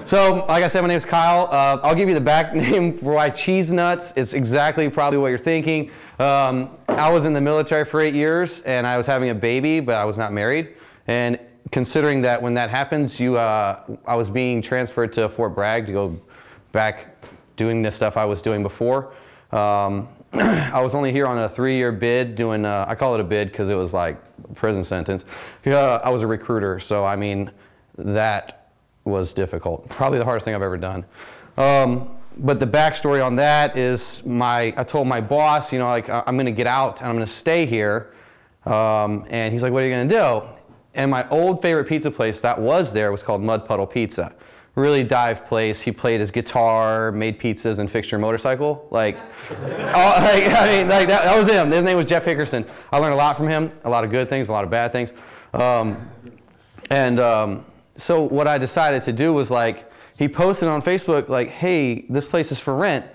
So, like I said, my name is Kyle. I'll give you the back name for why Cheese Nuts. It's exactly probably what you're thinking. I was in the military for 8 years, and I was having a baby, but I was not married. And considering that when that happens, I was being transferred to Fort Bragg to go back doing the stuff I was doing before. I was only here on a 3-year bid doing, I call it a bid because it was like a prison sentence. I was a recruiter, so I mean, that was difficult. Probably the hardest thing I've ever done. But the backstory on that is I told my boss, you know, like, I'm gonna get out and I'm gonna stay here. And he's like, what are you gonna do? And my old favorite pizza place that was there was called Mud Puddle Pizza. Really dive place. He played his guitar, made pizzas, and fixed your motorcycle. Like, that was him. His name was Jeff Hickerson. I learned a lot from him, a lot of good things, a lot of bad things. So what I decided to do was, like, he posted on Facebook, like, hey, this place is for rent.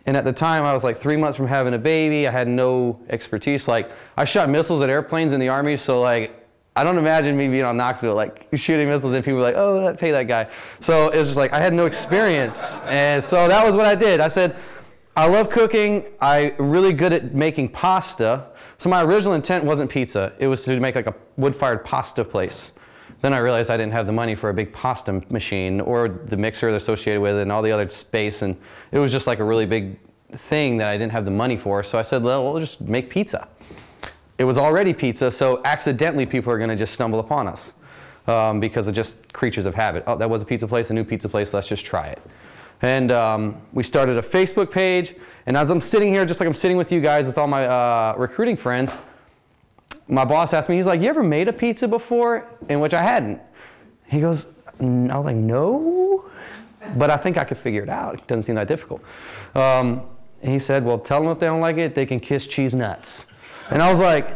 And at the time, I was like 3 months from having a baby. I had no expertise. Like, I shot missiles at airplanes in the Army, so, like, I don't imagine me being on Knoxville, like, shooting missiles and people were like, oh, pay that guy. So it was just like, I had no experience. And so that was what I did. I said, I love cooking. I'm really good at making pasta. So my original intent wasn't pizza. It was to make like a wood-fired pasta place. Then I realized I didn't have the money for a big pasta machine or the mixer associated with it and all the other space. And it was just like a really big thing that I didn't have the money for. So I said, well, we'll just make pizza. It was already pizza, so accidentally people are going to just stumble upon us because of just creatures of habit. Oh, that was a pizza place, a new pizza place, let's just try it. And we started a Facebook page, and as I'm sitting here, just like I'm sitting with you guys with all my recruiting friends, my boss asked me, he's like, you ever made a pizza before? In which I hadn't. He goes, I was like, no, but I think I could figure it out. It doesn't seem that difficult. And he said, well, tell them if they don't like it, they can kiss cheese nuts. And I was like,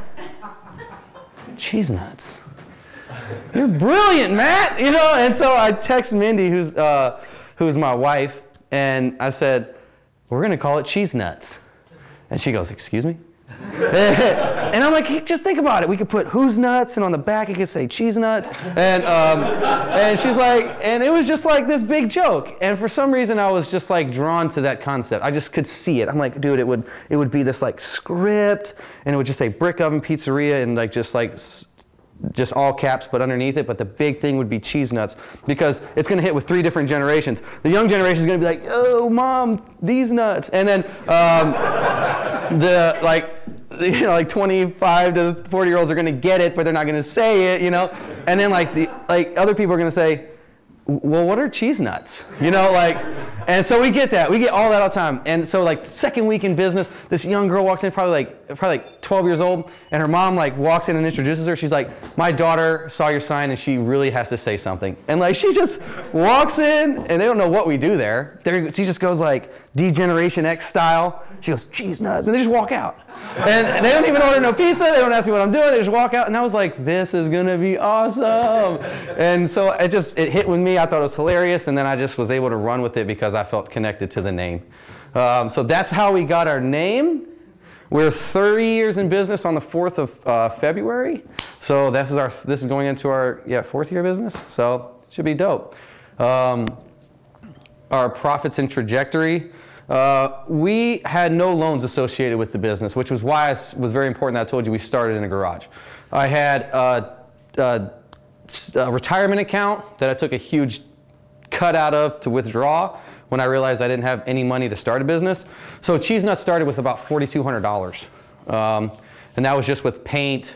cheese nuts? You're brilliant, Matt! You know, and so I text Mindy, who's my wife, and I said, we're gonna call it Cheese Nuts. And she goes, excuse me? And I'm like, hey, just think about it. We could put who's nuts, and on the back it could say cheese nuts. And she's like, and it was just like this big joke. And for some reason, I was just like drawn to that concept. I just could see it. I'm like, dude, it would be this like script, and it would just say Brick Oven Pizzeria, and like just all caps, but underneath it. But the big thing would be Cheese Nuts because it's going to hit with 3 different generations. The young generation is going to be like, oh, mom, these nuts. And then like 25 to 40-year-olds are going to get it, but they're not going to say it, you know. And then like other people are going to say, well, what are cheese nuts? You know, like, and so we get that. We get all that all the time. And so like second week in business, this young girl walks in, probably like 12 years old, and her mom like walks in and introduces her. She's like, my daughter saw your sign and she really has to say something. And like she just walks in, and they don't know what we do there. She just goes like D-Generation X style. She goes, cheese nuts, and they just walk out. And they don't even order no pizza. They don't ask me what I'm doing. They just walk out. And I was like, this is gonna be awesome. And so it hit with me. I thought it was hilarious, and then I just was able to run with it because I felt connected to the name. So that's how we got our name. We're 30 years in business on the 4th of February. So this is going into our 4th year business. So it should be dope. Our profits and trajectory. We had no loans associated with the business, which was why it was very important that I told you we started in a garage. I had a retirement account that I took a huge cut out of to withdraw when I realized I didn't have any money to start a business. So Cheese Nuts started with about $4,200. And that was just with paint,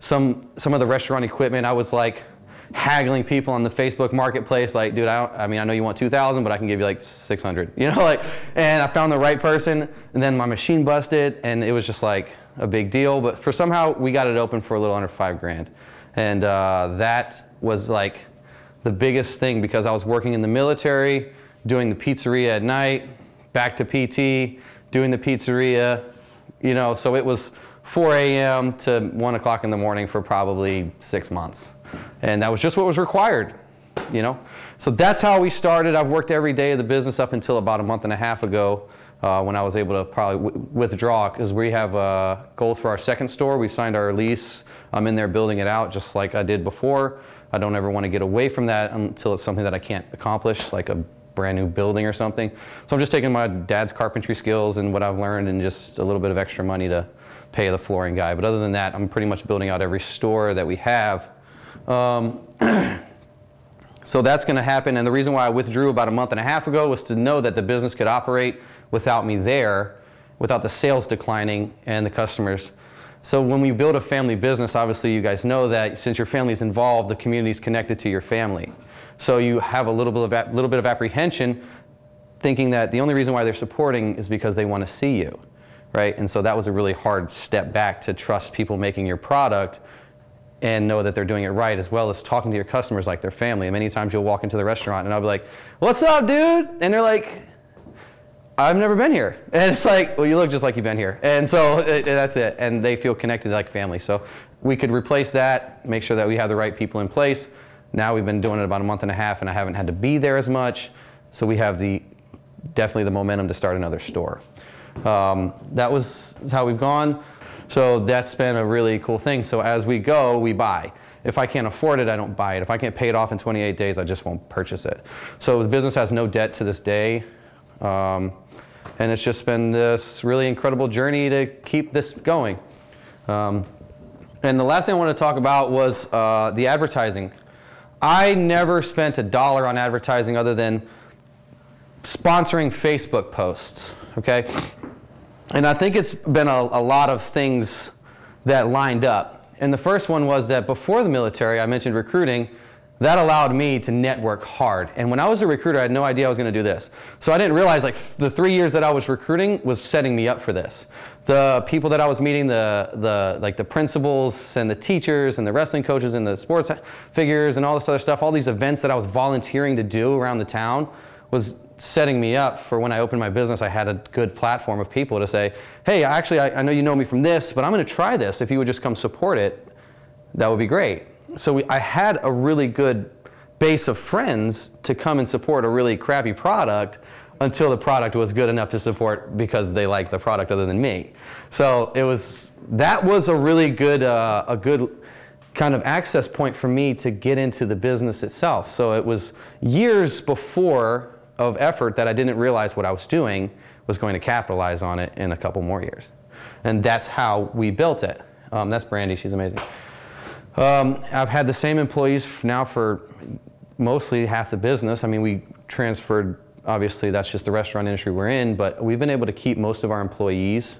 some of the restaurant equipment. I was like haggling people on the Facebook marketplace, like, dude, I know you want 2,000, but I can give you like 600, you know, like, and I found the right person, and then my machine busted, and it was just like a big deal. But for somehow we got it open for a little under $5,000. And that was like the biggest thing because I was working in the military, doing the pizzeria at night, back to PT, doing the pizzeria, you know, so it was 4 a.m. to 1 o'clock in the morning for probably 6 months. And that was just what was required, you know. So that's how we started. I've worked every day of the business up until about a month and a half ago when I was able to probably withdraw, because we have goals for our second store. We've signed our lease. I'm in there building it out just like I did before. I don't ever want to get away from that until it's something that I can't accomplish, like a brand new building or something. So I'm just taking my dad's carpentry skills and what I've learned and just a little bit of extra money to pay the flooring guy. But other than that, I'm pretty much building out every store that we have. So that's going to happen. And the reason why I withdrew about a month and a half ago was to know that the business could operate without me there, without the sales declining and the customers. So when we build a family business, obviously you guys know that since your family's involved, the community's connected to your family. So you have a little bit of apprehension, thinking that the only reason why they're supporting is because they want to see you, right? And so that was a really hard step back, to trust people making your product and know that they're doing it right, as well as talking to your customers like their family. And many times you'll walk into the restaurant and I'll be like, "What's up, dude?" And they're like, "I've never been here." And it's like, "Well, you look just like you've been here." And so that's it. And they feel connected like family. So we could replace that, make sure that we have the right people in place. Now we've been doing it about a month and a half and I haven't had to be there as much. So we have definitely the momentum to start another store. That was how we've gone. So that's been a really cool thing. So as we go, we buy. If I can't afford it, I don't buy it. If I can't pay it off in 28 days, I just won't purchase it. So the business has no debt to this day. And it's just been this really incredible journey to keep this going. And the last thing I want to talk about was the advertising. I never spent $1 on advertising other than sponsoring Facebook posts, okay? And I think it's been a lot of things that lined up. And the first one was that before the military, I mentioned recruiting. That allowed me to network hard. And when I was a recruiter, I had no idea I was going to do this. So I didn't realize like the 3 years that I was recruiting was setting me up for this. The people that I was meeting, like the principals and the teachers and the wrestling coaches and the sports figures and all this other stuff, all these events that I was volunteering to do around the town was setting me up for when I opened my business. I had a good platform of people to say, "Hey, actually, I know you know me from this, but I'm going to try this. If you would just come support it, that would be great." So I had a really good base of friends to come and support a really crappy product until the product was good enough to support because they liked the product other than me. So that was a really good, a good kind of access point for me to get into the business itself. So it was years before of effort that I didn't realize what I was doing was going to capitalize on it in a couple more years. And that's how we built it. That's Brandy, she's amazing. I've had the same employees now for mostly half the business. I mean, we transferred, obviously that's just the restaurant industry we're in, but we've been able to keep most of our employees,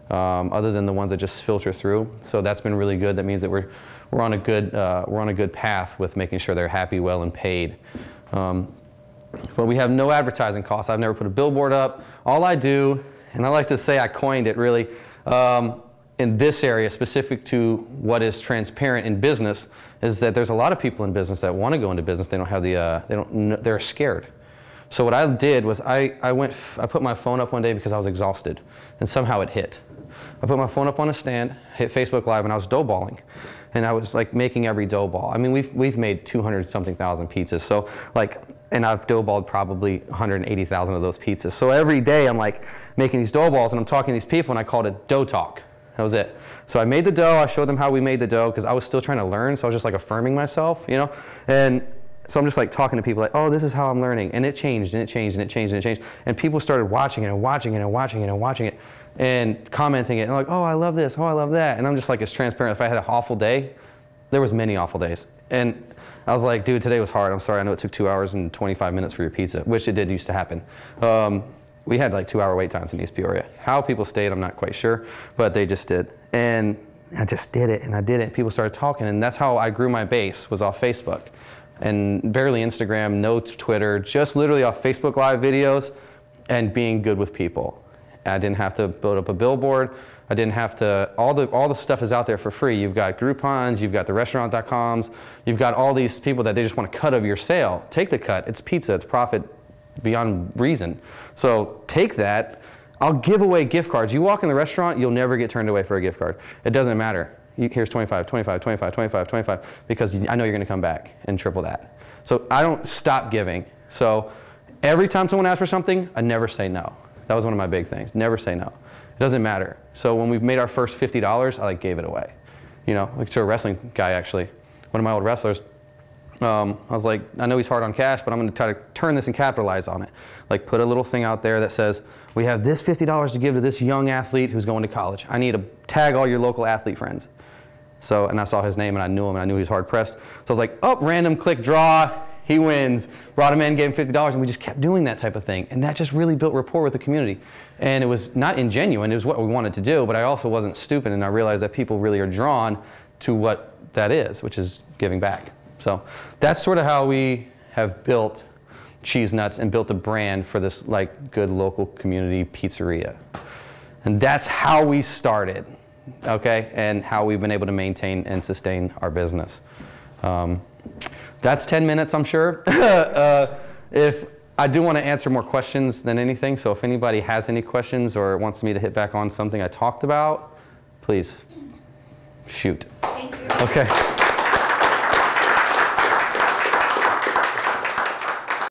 other than the ones that just filter through. So that's been really good. That means that we're on a good path with making sure they're happy, well, and paid. But we have no advertising costs. I've never put a billboard up. All I do, and I like to say I coined it really, in this area specific to what is transparent in business, is that there's a lot of people in business that want to go into business. They don't have they're scared. So what I did was I put my phone up one day because I was exhausted, and somehow it hit. I put my phone up on a stand, hit Facebook Live, and I was dough balling. And I was like making every dough ball. I mean, we've made 200-something thousand pizzas. So like, and I've dough balled probably 180,000 of those pizzas. So every day I'm like making these dough balls and I'm talking to these people, and I called it dough talk. That was it. So I made the dough, I showed them how we made the dough because I was still trying to learn. So I was just like affirming myself, you know? And so I'm just like talking to people like, "Oh, this is how I'm learning." And it changed and it changed and it changed and it changed. And people started watching it and watching it and watching it and watching it and commenting it and like, "Oh, I love this, oh, I love that." And I'm just like, it's transparent. If I had an awful day, there was many awful days. And I was like, "Dude, today was hard. I'm sorry, I know it took 2 hours and 25 minutes for your pizza," which it did used to happen. We had like 2-hour wait times in East Peoria. How people stayed, I'm not quite sure, but they just did. And I just did it and I did it. People started talking, and that's how I grew my base, was off Facebook. And barely Instagram, no Twitter, just literally off Facebook Live videos and being good with people. I didn't have to build up a billboard. I didn't have to, all the stuff is out there for free. You've got Groupons, you've got the restaurant.coms, you've got all these people that they just want a cut of your sale. Take the cut, it's pizza, it's profit beyond reason. So take that. I'll give away gift cards. You walk in the restaurant, you'll never get turned away for a gift card. It doesn't matter. Here's 25, 25, 25, 25, 25, because I know you're gonna come back and triple that. So I don't stop giving. So every time someone asks for something, I never say no. That was one of my big things, never say no. It doesn't matter. So when we've made our first $50, I like gave it away. You know, like to a wrestling guy actually, one of my old wrestlers, I was like, I know he's hard on cash, but I'm going to try to turn this and capitalize on it. Like put a little thing out there that says, we have this $50 to give to this young athlete who's going to college. I need to tag all your local athlete friends. So, and I saw his name and I knew him and I knew he was hard pressed. So I was like, oh, random click draw, he wins. Brought him in, gave him $50, and we just kept doing that type of thing. And that just really built rapport with the community. And it was not ingenuine, it was what we wanted to do, but I also wasn't stupid, and I realized that people really are drawn to what that is, which is giving back. So that's sort of how we have built Cheese Nuts and built a brand for this like good local community pizzeria. And that's how we started, okay? And how we've been able to maintain and sustain our business. That's 10 minutes, I'm sure. If I do want to answer more questions than anything, so if anybody has any questions or wants me to hit back on something I talked about, please shoot. Thank you. Okay.